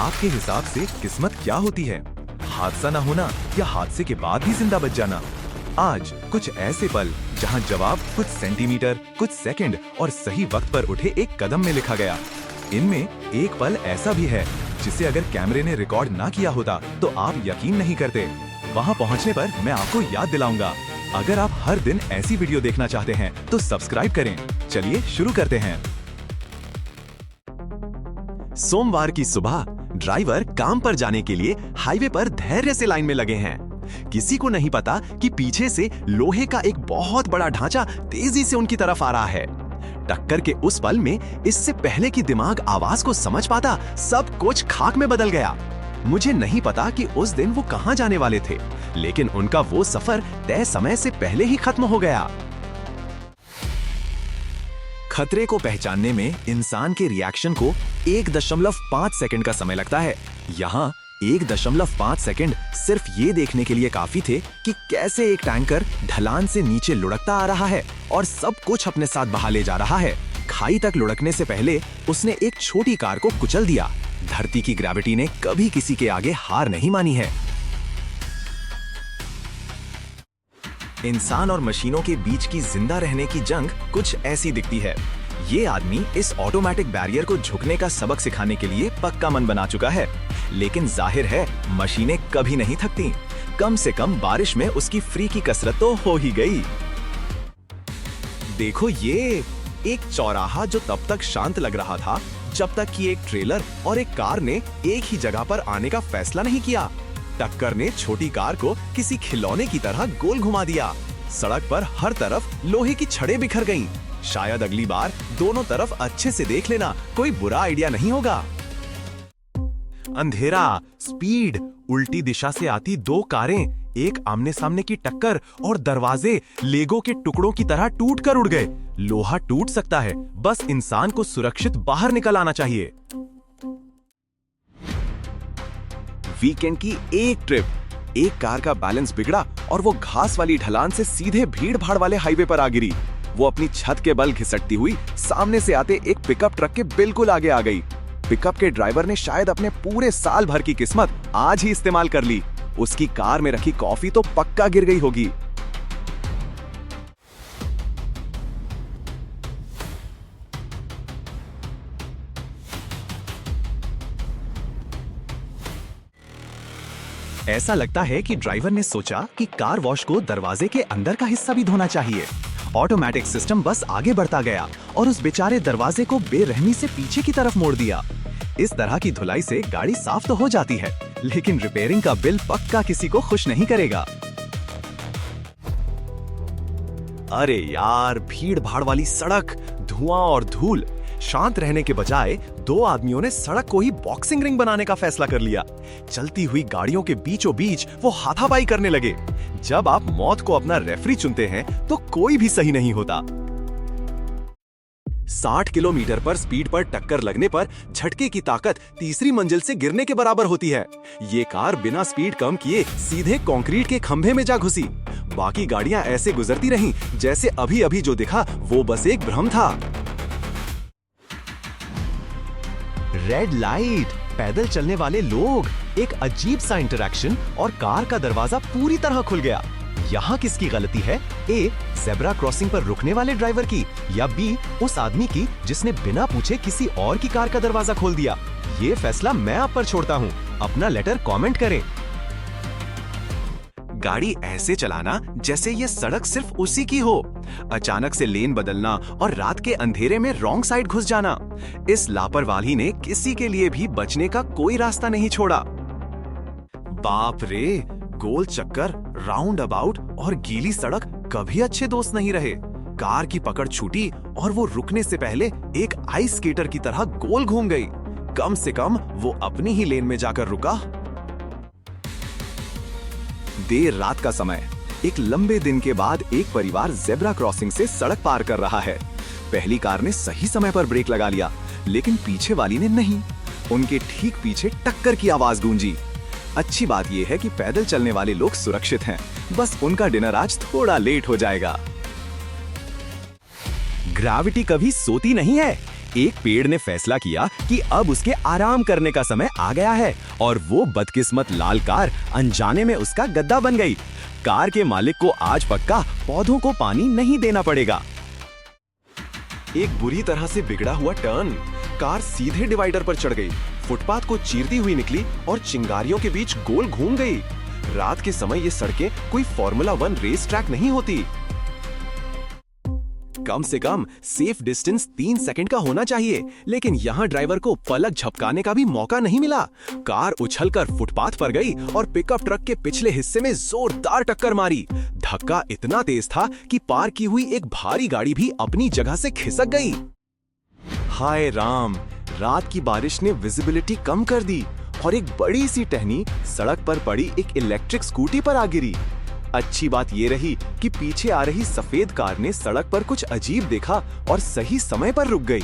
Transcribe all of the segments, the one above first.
आपके हिसाब से किस्मत क्या होती है? हादसा न होना या हादसे के बाद भी जिंदा बच जाना? आज कुछ ऐसे पल जहां जवाब कुछ सेंटीमीटर, कुछ सेकंड और सही वक्त पर उठे एक कदम में लिखा गया। इनमें एक पल ऐसा भी है जिसे अगर कैमरे ने रिकॉर्ड ना किया होता तो आप यकीन नहीं करते। वहां पहुंचने पर मैं आपको याद दिलाऊंगा। अगर आप हर दिन ऐसी वीडियो देखना चाहते हैं तो सब्सक्राइब करें। चलिए शुरू करते हैं। सोमवार की सुबह ड्राइवर काम पर जाने के लिए हाईवे पर धैर्य से लाइन में लगे हैं। किसी को नहीं पता कि पीछे से लोहे का एक बहुत बड़ा ढांचा तेजी से उनकी तरफ आ रहा है। टक्कर के उस पल में इससे पहले कि दिमाग आवाज को समझ पाता, सब कुछ खाक में बदल गया। मुझे नहीं पता कि उस दिन वो कहां जाने वाले थे, लेकिन उनका वो सफर तय समय से पहले ही खत्म हो गया। खतरे को पहचानने में इंसान के रिएक्शन को 1.5 सेकंड का समय लगता है। यहाँ 1.5 सेकंड सिर्फ ये देखने के लिए काफी थे कि कैसे एक टैंकर ढलान से नीचे लुढ़कता आ रहा है और सब कुछ अपने साथ बहा ले जा रहा है। खाई तक लुढ़कने से पहले उसने एक छोटी कार को कुचल दिया। धरती की ग्रेविटी ने कभी किसी के आगे हार नहीं मानी है। इंसान और मशीनों के बीच की जिंदा रहने की जंग कुछ ऐसी दिखती है। ये आदमी इस ऑटोमेटिक बैरियर को झुकने का सबक सिखाने के लिए पक्का मन बना चुका है, लेकिन जाहिर है मशीनें कभी नहीं थकती। कम से कम बारिश में उसकी फ्री की कसरत तो हो ही गई। देखो ये एक चौराहा जो तब तक शांत लग रहा था जब तक कि एक ट्रेलर और एक कार ने एक ही जगह पर आने का फैसला नहीं किया। टक्कर ने छोटी कार को किसी खिलौने की तरह गोल घुमा दिया। सड़क पर हर तरफ लोहे की छड़ें बिखर गईं। शायद अगली बार दोनों तरफ अच्छे से देख लेना कोई बुरा आइडिया नहीं होगा। अंधेरा, स्पीड, उल्टी दिशा से आती दो कारें, एक आमने सामने की टक्कर और दरवाजे लेगो के टुकड़ों की तरह टूट कर उड़ गए। लोहा टूट सकता है, बस इंसान को सुरक्षित बाहर निकल आना चाहिए। वीकेंड की एक ट्रिप, एक कार का बैलेंस बिगड़ा और वो घास वाली ढलान से सीधे भीड़ भाड़ वाले हाईवे पर आ गिरी। वो अपनी छत के बल घिसटती हुई सामने से आते एक पिकअप ट्रक के बिल्कुल आगे आ गई। पिकअप के ड्राइवर ने शायद अपने पूरे साल भर की किस्मत आज ही इस्तेमाल कर ली। उसकी कार में रखी कॉफी तो पक्का गिर गई होगी। ऐसा लगता है कि ड्राइवर ने सोचा कि कार वॉश को दरवाजे के अंदर का हिस्सा भी धोना चाहिए। ऑटोमेटिक सिस्टम बस आगे बढ़ता गया और उस बेचारे दरवाजे को बेरहमी से पीछे की तरफ मोड़ दिया। इस तरह की धुलाई से गाड़ी साफ तो हो जाती है, लेकिन रिपेयरिंग का बिल पक्का किसी को खुश नहीं करेगा। अरे यार, भीड़ भाड़ वाली सड़क, धुआं और धूल। शांत रहने के बजाय दो आदमियों ने सड़क को ही बॉक्सिंग रिंग बनाने का फैसला कर लिया। चलती हुई गाड़ियों के बीचों बीच वो हाथापाई करने लगे। जब आप मौत को अपना रेफरी चुनते हैं तो कोई भी सही नहीं होता। 60 किलोमीटर पर स्पीड पर टक्कर लगने पर झटके की ताकत तीसरी मंजिल से गिरने के बराबर होती है। ये कार बिना स्पीड कम किए सीधे कंक्रीट के खंभे में जा घुसी। बाकी गाड़ियां ऐसे गुजरती रहीं जैसे अभी अभी जो दिखा वो बस एक भ्रम था। रेड लाइट, पैदल चलने वाले लोग, एक अजीब सा इंटरैक्शन और कार का दरवाजा पूरी तरह खुल गया। यहाँ किसकी गलती है? ए, ज़ेब्रा क्रॉसिंग पर रुकने वाले ड्राइवर की, या बी, उस आदमी की जिसने बिना पूछे किसी और की कार का दरवाजा खोल दिया? ये फैसला मैं आप पर छोड़ता हूँ। अपना लेटर कमेंट करें। गाड़ी ऐसे चलाना जैसे ये सड़क सिर्फ उसी की हो। अचानक से लेन बदलना और रात के अंधेरे में रॉन्ग साइड घुस जाना। इस लापरवाही ने किसी के लिए भी बचने का कोई रास्ता नहीं छोड़ा। बाप रे, गोल चक्कर, राउंड अबाउट और गीली सड़क कभी अच्छे दोस्त नहीं रहे। कार की पकड़ छूटी और वो रुकने से पहले एक आइस स्केटर की तरह गोल घूम गई। कम से कम वो अपनी ही लेन में जाकर रुका। देर रात का समय, एक लंबे दिन के बाद एक परिवार ज़ेब्रा क्रॉसिंग से सड़क पार कर रहा है। पहली कार ने सही समय पर ब्रेक लगा लिया, लेकिन पीछे वाली ने नहीं। उनके ठीक पीछे टक्कर की आवाज गूंजी। अच्छी बात यह है कि पैदल चलने वाले लोग सुरक्षित हैं, बस उनका डिनर आज थोड़ा लेट हो जाएगा। ग्रेविटी कभी सोती नहीं है। एक पेड़ ने फैसला किया कि अब उसके आराम करने का समय आ गया है और वो बदकिस्मत लाल कार अनजाने में उसका गद्दा बन गई। कार के मालिक को आज पक्का पौधों को पानी नहीं देना पड़ेगा। एक बुरी तरह से बिगड़ा हुआ टर्न, कार सीधे डिवाइडर पर चढ़ गई, फुटपाथ को चीरती हुई निकली और चिंगारियों के बीच गोल घूम गई। रात के समय ये सड़कें कोई फॉर्मूला 1 रेस ट्रैक नहीं होती। कम से कम सेफ डिस्टेंस 3 सेकंड का होना चाहिए, लेकिन यहाँ ड्राइवर को पलक झपकाने का भी मौका नहीं मिला। कार उछलकर फुटपाथ पर गई और पिकअप ट्रक के पिछले हिस्से में जोरदार टक्कर मारी। धक्का इतना तेज था कि पार की हुई एक भारी गाड़ी भी अपनी जगह से खिसक गई। हाय राम, रात की बारिश ने विजिबिलिटी कम कर दी और एक बड़ी सी टहनी सड़क पर पड़ी एक इलेक्ट्रिक स्कूटी पर आ गिरी। अच्छी बात ये रही कि पीछे आ रही सफेद कार ने सड़क पर कुछ अजीब देखा और सही समय पर रुक गई।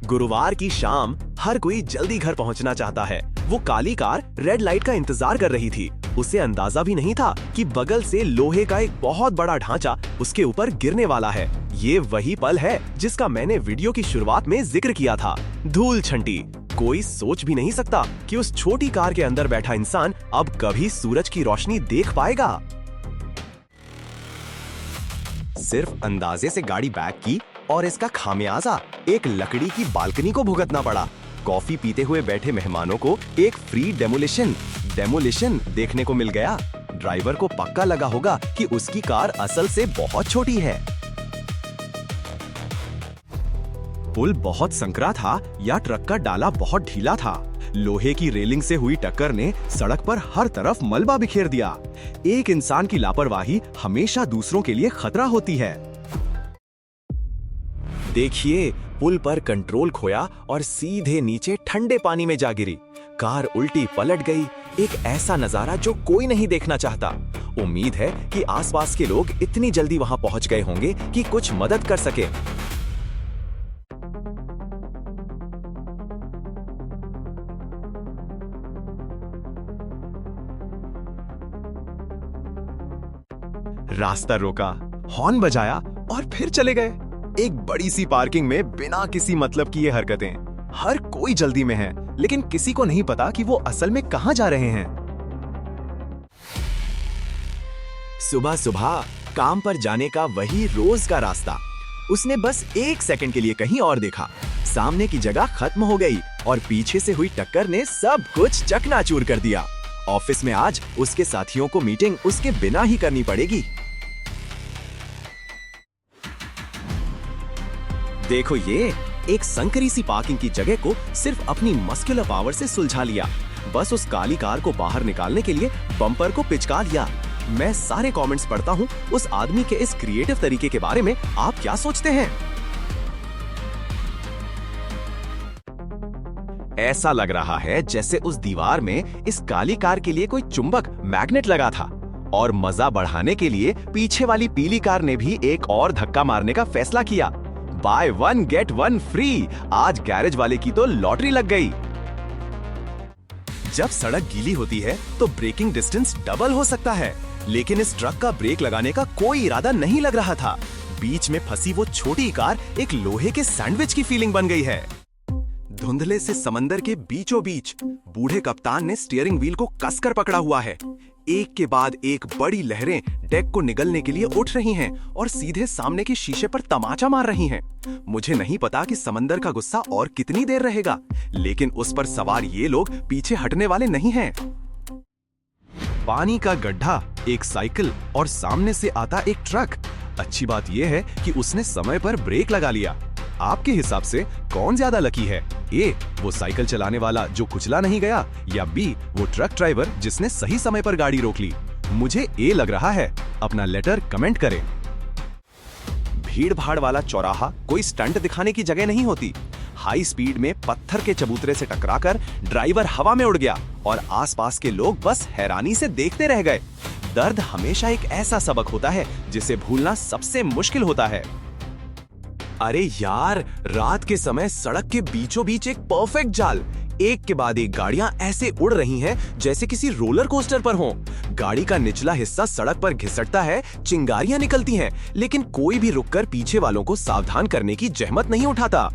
गुरुवार की शाम हर कोई जल्दी घर पहुंचना चाहता है। वो काली कार रेड लाइट का इंतजार कर रही थी। उसे अंदाजा भी नहीं था कि बगल से लोहे का एक बहुत बड़ा ढांचा उसके ऊपर गिरने वाला है। ये वही पल है जिसका मैंने वीडियो की शुरुआत में जिक्र किया था। धूल छंटी। कोई सोच भी नहीं सकता कि उस छोटी कार के अंदर बैठा इंसान अब कभी सूरज की रोशनी देख पाएगा। सिर्फ अंदाजे से गाड़ी बैक की और इसका खामियाजा एक लकड़ी की बालकनी को भुगतना पड़ा। कॉफी पीते हुए बैठे मेहमानों को एक फ्री डेमोलिशन देखने को मिल गया। ड्राइवर को पक्का लगा होगा कि उसकी कार असल से बहुत छोटी है। पुल बहुत संकरा था या ट्रक का डाला बहुत ढीला था। लोहे की रेलिंग से हुई टक्कर ने सड़क पर हर तरफ मलबा बिखेर दिया। एक इंसान की लापरवाही हमेशा दूसरों के लिए खतरा होती है। देखिए, पुल पर कंट्रोल खोया और सीधे नीचे ठंडे पानी में जा गिरी। कार उल्टी पलट गई। एक ऐसा नजारा जो कोई नहीं देखना चाहता। उम्मीद है कि आसपास के लोग इतनी जल्दी वहां पहुंच गए होंगे कि कुछ मदद कर सके। रास्ता रोका, हॉर्न बजाया और फिर चले गए। एक बड़ी सी पार्किंग में बिना किसी मतलब की ये हरकतें। हर कोई जल्दी में है, लेकिन किसी को नहीं पता कि वो असल में कहां जा रहे हैं। सुबह सुबह काम पर जाने का वही रोज का रास्ता। उसने बस 1 सेकंड के लिए कहीं और देखा। सामने की जगह खत्म हो गई और पीछे से हुई टक्कर ने सब कुछ चकनाचूर कर दिया। ऑफिस में आज उसके साथियों को मीटिंग उसके बिना ही करनी पड़ेगी। देखो, ये एक संकरी सी पार्किंग की जगह को सिर्फ अपनी मस्कुलर पावर से सुलझा लिया। बस उस काली कार को बाहर निकालने के लिए बम्पर को पिचका दिया। मैं सारे कमेंट्स पढ़ता हूँ। उस आदमी के इस क्रिएटिव तरीके के बारे में आप क्या सोचते हैं? ऐसा लग रहा है जैसे उस दीवार में इस काली कार के लिए कोई चुंबक मैग्नेट लगा था और मजा बढ़ाने के लिए पीछे वाली पीली कार ने भी एक और धक्का मारने का फैसला किया। Buy 1 get 1 free. आज गैरेज वाले की तो लॉटरी लग गई। जब सड़क गीली होती है तो ब्रेकिंग डिस्टेंस डबल हो सकता है, लेकिन इस ट्रक का ब्रेक लगाने का कोई इरादा नहीं लग रहा था। बीच में फंसी वो छोटी कार एक लोहे के सैंडविच की फीलिंग बन गई है। धुंधले से समंदर के बीचों बीच बूढ़े कप्तान ने स्टीयरिंग व्हील को कसकर पकड़ा हुआ है। एक के बाद एक बड़ी लहरें डेक को निगलने के लिए उठ रही हैं और सीधे सामने के शीशे पर तमाचा मार रही हैं। मुझे नहीं पता कि समंदर का गुस्सा और कितनी देर रहेगा, लेकिन उस पर सवार ये लोग पीछे हटने वाले नहीं हैं। पानी का गड्ढा, एक साइकिल और सामने से आता एक ट्रक। अच्छी बात यह है कि उसने समय पर ब्रेक लगा लिया। आपके हिसाब से कौन ज्यादा लकी है? ए, वो साइकिल चलाने वाला जो कुचला नहीं गया, या बी, वो ट्रक ड्राइवर जिसने सही समय पर गाड़ी रोक ली? मुझे ए लग रहा है। अपना लेटर कमेंट करें। भीड़ भाड़ वाला चौराहा कोई स्टंट दिखाने की जगह नहीं होती। हाई स्पीड में पत्थर के चबूतरे से टकराकर ड्राइवर हवा में उड़ गया और आसपास के लोग बस हैरानी से देखते रह गए। दर्द हमेशा एक ऐसा सबक होता है जिसे भूलना सबसे मुश्किल होता है। अरे यार, रात के समय सड़क के बीचों बीच एक परफेक्ट जाल। एक के बाद एक गाड़ियां ऐसे उड़ रही हैं जैसे किसी रोलर कोस्टर पर हों। गाड़ी का निचला हिस्सा सड़क पर घिसटता है, चिंगारियां निकलती हैं, लेकिन कोई भी रुककर पीछे वालों को सावधान करने की जहमत नहीं उठाता।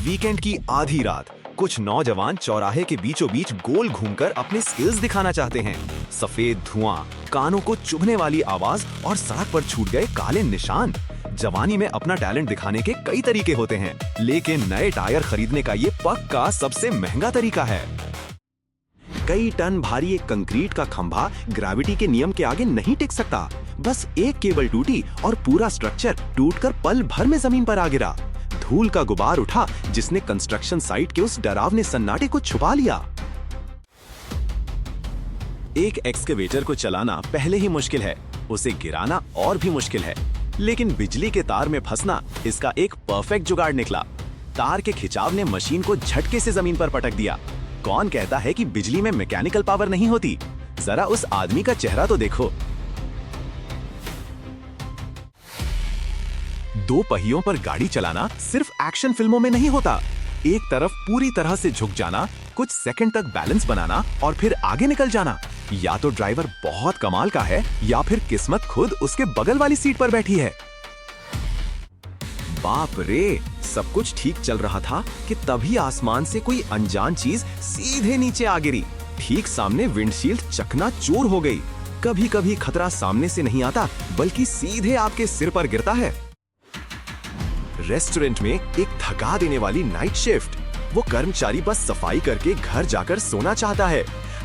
वीकेंड की आधी रात कुछ नौजवान चौराहे के बीचों बीच गोल घूमकर अपने स्किल्स दिखाना चाहते हैं। सफेद धुआं, कानों को चुभने वाली आवाज और सड़क पर छूट गए काले निशान। जवानी में अपना टैलेंट दिखाने के कई तरीके होते हैं, लेकिन नए टायर खरीदने का ये पक्का सबसे महंगा तरीका है। कई टन भारी एक कंक्रीट का खंभा ग्रेविटी के नियम के आगे नहीं टिक सकता। बस एक केबल टूटी और पूरा स्ट्रक्चर टूटकर पल भर में जमीन पर आ गिरा। धूल का गुबार उठा जिसने कंस्ट्रक्शन साइट के उस डरावने सन्नाटे को छुपा लिया। एक एक्सकेवेटर को चलाना पहले ही मुश्किल है, उसे गिराना और भी मुश्किल है, लेकिन बिजली के तार में फंसना इसका एक परफेक्ट जुगाड़ निकला। तार के खिंचाव ने मशीन को झटके से जमीन पर पटक दिया। कौन कहता है कि बिजली में मैकेनिकल पावर नहीं होती? जरा उस आदमी का चेहरा तो देखो। दो पहियों पर गाड़ी चलाना सिर्फ एक्शन फिल्मों में नहीं होता। एक तरफ पूरी तरह से झुक जाना, कुछ सेकंड तक बैलेंस बनाना और फिर आगे निकल जाना। या तो ड्राइवर बहुत कमाल का है या फिर किस्मत खुद उसके बगल वाली सीट पर बैठी है। बाप रे, सब कुछ ठीक चल रहा था कि तभी आसमान से कोई अनजान चीज सीधे नीचे आ गिरी। ठीक सामने विंडशील्ड चकनाचूर हो गई। कभी कभी खतरा सामने से नहीं आता बल्कि सीधे आपके सिर पर गिरता है। रेस्टोरेंट में एक थका देने वाली नाइट शिफ्ट। वो कर्मचारी बस सफाई करके घर जाकर सोना चाहता है।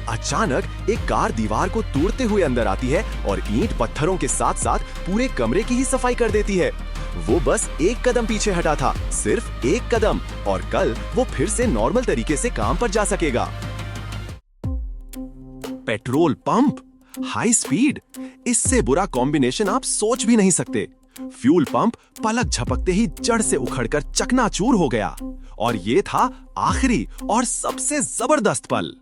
अचानक एक कार दीवार को तोड़ते हुए अंदर आती है और ईंट पत्थरों के साथ साथ पूरे कमरे की ही सफाई कर देती है। वो बस एक कदम पीछे हटा था, सिर्फ एक कदम, और कल वो फिर से नॉर्मल तरीके से काम पर जा सकेगा। पेट्रोल पंप, हाई स्पीड, इससे बुरा कॉम्बिनेशन आप सोच भी नहीं सकते। फ्यूल पंप पलक झपकते ही जड़ से उखड़कर चकनाचूर हो गया। और ये था आखिरी और सबसे जबरदस्त पल।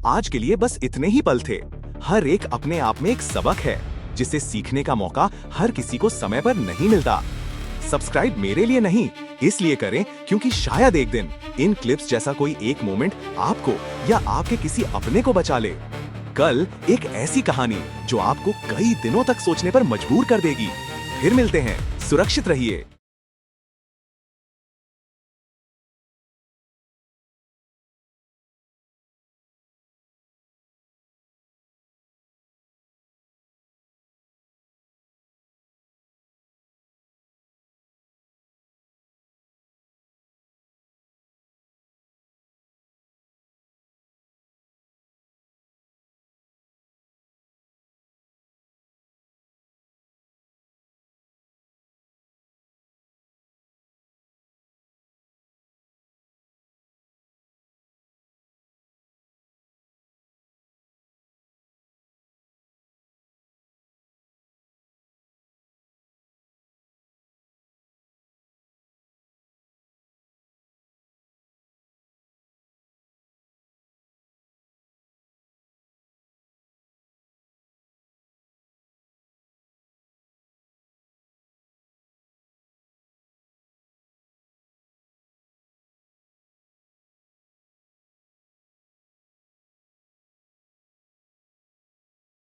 आज के लिए बस इतने ही पल थे। हर एक अपने आप में एक सबक है जिसे सीखने का मौका हर किसी को समय पर नहीं मिलता। सब्सक्राइब मेरे लिए नहीं, इसलिए करें क्योंकि शायद एक दिन इन क्लिप्स जैसा कोई एक मोमेंट आपको या आपके किसी अपने को बचा ले। कल एक ऐसी कहानी जो आपको कई दिनों तक सोचने पर मजबूर कर देगी। फिर मिलते हैं, सुरक्षित रहिए।